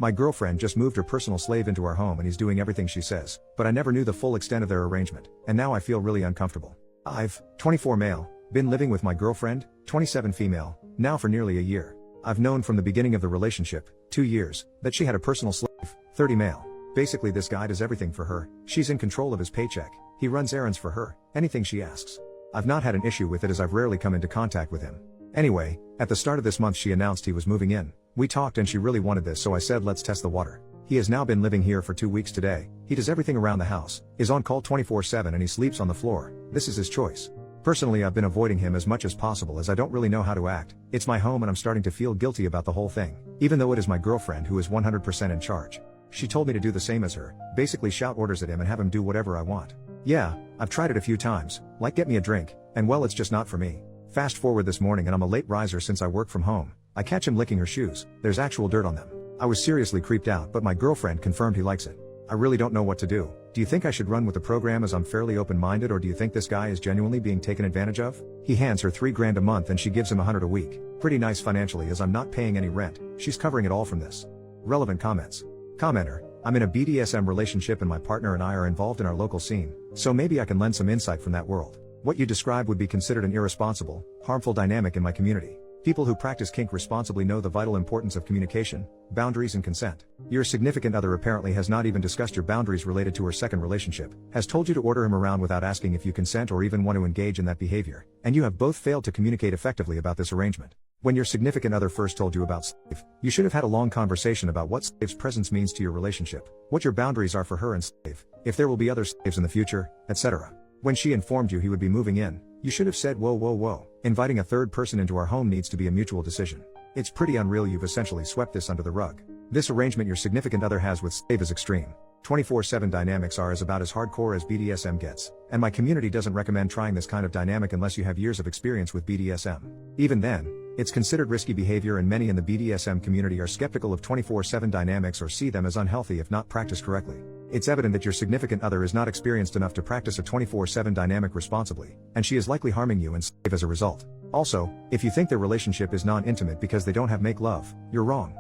My girlfriend just moved her personal slave into our home and he's doing everything she says, but I never knew the full extent of their arrangement, and now I feel really uncomfortable. I've, 24 male, been living with my girlfriend, 27 female, now for nearly a year. I've known from the beginning of the relationship, 2 years, that she had a personal slave, 30 male. Basically this guy does everything for her, she's in control of his paycheck, he runs errands for her, anything she asks. I've not had an issue with it as I've rarely come into contact with him. Anyway, at the start of this month she announced he was moving in. We talked and she really wanted this, so I said let's test the water. He has now been living here for 2 weeks today, he does everything around the house, is on call 24/7 and he sleeps on the floor. This is his choice. Personally I've been avoiding him as much as possible as I don't really know how to act. It's my home and I'm starting to feel guilty about the whole thing, even though it is my girlfriend who is 100% in charge. She told me to do the same as her, basically shout orders at him and have him do whatever I want. Yeah, I've tried it a few times, like get me a drink, and well it's just not for me. Fast forward this morning and I'm a late riser since I work from home. I catch him licking her shoes, there's actual dirt on them. I was seriously creeped out, but my girlfriend confirmed he likes it. I really don't know what to do. Do you think I should run with the program as I'm fairly open-minded, or do you think this guy is genuinely being taken advantage of? He hands her $3 grand a month and she gives him $100 a week. Pretty nice financially as I'm not paying any rent, she's covering it all from this. Relevant comments. Commenter, I'm in a BDSM relationship and my partner and I are involved in our local scene, so maybe I can lend some insight from that world. What you describe would be considered an irresponsible, harmful dynamic in my community. People who practice kink responsibly know the vital importance of communication, boundaries and consent. Your significant other apparently has not even discussed your boundaries related to her second relationship, has told you to order him around without asking if you consent or even want to engage in that behavior, and you have both failed to communicate effectively about this arrangement. When your significant other first told you about slave, you should have had a long conversation about what slave's presence means to your relationship, what your boundaries are for her and slave, if there will be other slaves in the future, etc. When she informed you he would be moving in, you should have said whoa, inviting a third person into our home needs to be a mutual decision. It's pretty unreal you've essentially swept this under the rug. This arrangement your significant other has with slave is extreme. 24/7 dynamics are about as hardcore as BDSM gets, and my community doesn't recommend trying this kind of dynamic unless you have years of experience with BDSM. Even then, it's considered risky behavior and many in the BDSM community are skeptical of 24/7 dynamics or see them as unhealthy if not practiced correctly. It's evident that your significant other is not experienced enough to practice a 24/7 dynamic responsibly, and she is likely harming you and slave as a result. Also, if you think their relationship is non-intimate because they don't have make love, you're wrong.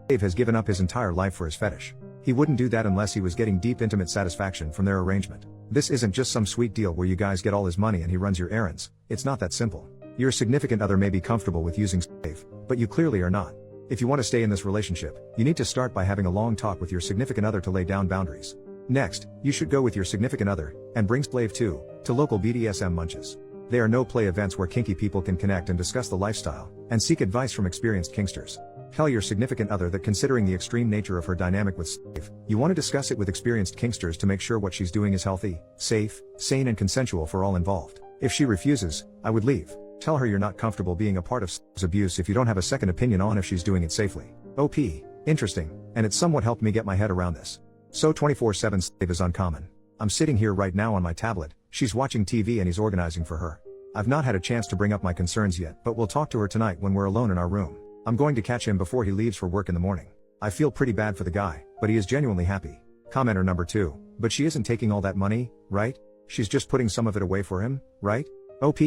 Slave has given up his entire life for his fetish. He wouldn't do that unless he was getting deep intimate satisfaction from their arrangement. This isn't just some sweet deal where you guys get all his money and he runs your errands. It's not that simple. Your significant other may be comfortable with using slave, but you clearly are not. If you want to stay in this relationship, you need to start by having a long talk with your significant other to lay down boundaries. Next, you should go with your significant other, and bring slave too, to local BDSM munches. They are no-play events where kinky people can connect and discuss the lifestyle, and seek advice from experienced kinksters. Tell your significant other that considering the extreme nature of her dynamic with slave, you want to discuss it with experienced kinksters to make sure what she's doing is healthy, safe, sane and consensual for all involved. If she refuses, I would leave. Tell her you're not comfortable being a part of slave's abuse if you don't have a second opinion on if she's doing it safely. OP. Interesting, and it somewhat helped me get my head around this. So 24/7 slave is uncommon. I'm sitting here right now on my tablet, she's watching TV and he's organizing for her. I've not had a chance to bring up my concerns yet, but we'll talk to her tonight when we're alone in our room. I'm going to catch him before he leaves for work in the morning. I feel pretty bad for the guy, but he is genuinely happy. Commenter number 2, but she isn't taking all that money, right? She's just putting some of it away for him, right? OP.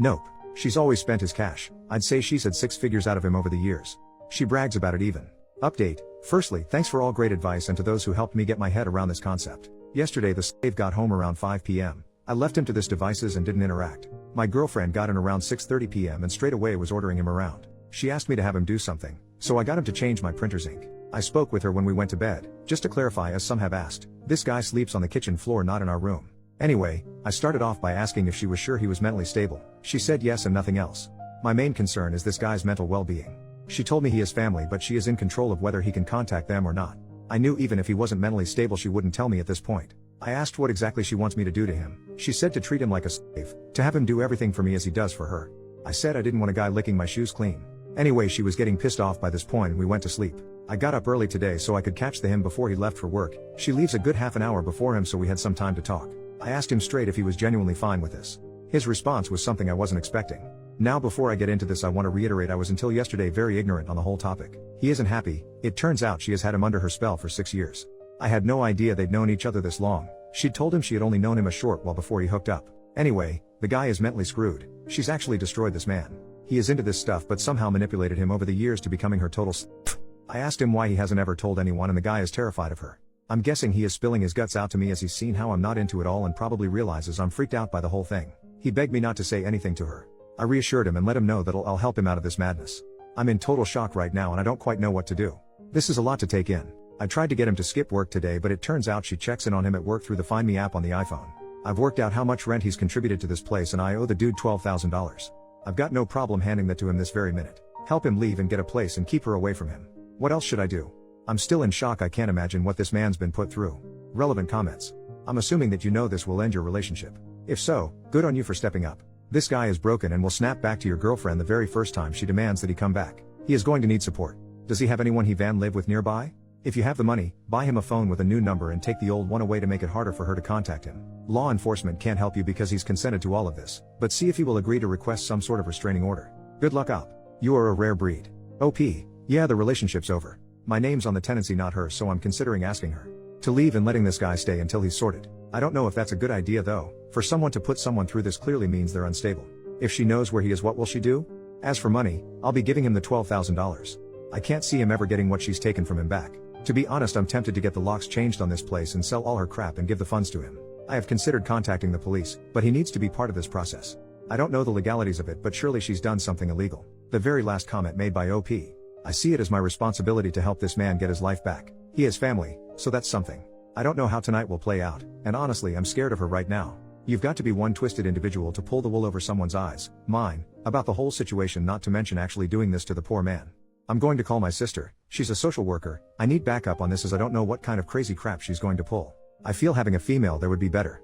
Nope. She's always spent his cash. I'd say she's had 6 figures out of him over the years. She brags about it even. Update. Firstly, thanks for all great advice and to those who helped me get my head around this concept. Yesterday the slave got home around 5 p.m. I left him to his devices and didn't interact. My girlfriend got in around 6:30 p.m. and straight away was ordering him around. She asked me to have him do something, so I got him to change my printer's ink. I spoke with her when we went to bed, just to clarify as some have asked, this guy sleeps on the kitchen floor not in our room. Anyway, I started off by asking if she was sure he was mentally stable. She said yes and nothing else. My main concern is this guy's mental well-being. She told me he has family but she is in control of whether he can contact them or not. I knew even if he wasn't mentally stable she wouldn't tell me at this point. I asked what exactly she wants me to do to him. She said to treat him like a slave, to have him do everything for me as he does for her. I said I didn't want a guy licking my shoes clean. Anyway, she was getting pissed off by this point and we went to sleep. I got up early today so I could catch him before he left for work. She leaves a good half an hour before him so we had some time to talk. I asked him straight if he was genuinely fine with this. His response was something I wasn't expecting. Now before I get into this I want to reiterate I was until yesterday very ignorant on the whole topic. He isn't happy. It turns out she has had him under her spell for 6 years. I had no idea they'd known each other this long. She'd told him she had only known him a short while before he hooked up. Anyway, the guy is mentally screwed. She's actually destroyed this man. He is into this stuff but somehow manipulated him over the years to becoming her total slave. I asked him why he hasn't ever told anyone and the guy is terrified of her. I'm guessing he is spilling his guts out to me as he's seen how I'm not into it all and probably realizes I'm freaked out by the whole thing. He begged me not to say anything to her. I reassured him and let him know that I'll help him out of this madness. I'm in total shock right now and I don't quite know what to do. This is a lot to take in. I tried to get him to skip work today, but it turns out she checks in on him at work through the Find Me app on the iPhone. I've worked out how much rent he's contributed to this place and I owe the dude $12,000. I've got no problem handing that to him this very minute. Help him leave and get a place and keep her away from him. What else should I do? I'm still in shock. I can't imagine what this man's been put through. Relevant comments. I'm assuming that you know this will end your relationship. If so, good on you for stepping up. This guy is broken and will snap back to your girlfriend the very first time she demands that he come back. He is going to need support. Does he have anyone he van live with nearby? If you have the money, buy him a phone with a new number and take the old one away to make it harder for her to contact him. Law enforcement can't help you because he's consented to all of this, but see if he will agree to request some sort of restraining order. Good luck up. You are a rare breed. OP. Yeah, the relationship's over. My name's on the tenancy, not hers, so I'm considering asking her to leave and letting this guy stay until he's sorted. I don't know if that's a good idea though. For someone to put someone through this clearly means they're unstable. If she knows where he is, what will she do? As for money, I'll be giving him the $12,000. I can't see him ever getting what she's taken from him back. To be honest, I'm tempted to get the locks changed on this place and sell all her crap and give the funds to him. I have considered contacting the police, but he needs to be part of this process. I don't know the legalities of it, but surely she's done something illegal. The very last comment made by OP. I see it as my responsibility to help this man get his life back. He has family, so that's something. I don't know how tonight will play out, and honestly I'm scared of her right now. You've got to be one twisted individual to pull the wool over someone's eyes, mine, about the whole situation, not to mention actually doing this to the poor man. I'm going to call my sister. She's a social worker. I need backup on this as I don't know what kind of crazy crap she's going to pull. I feel having a female there would be better.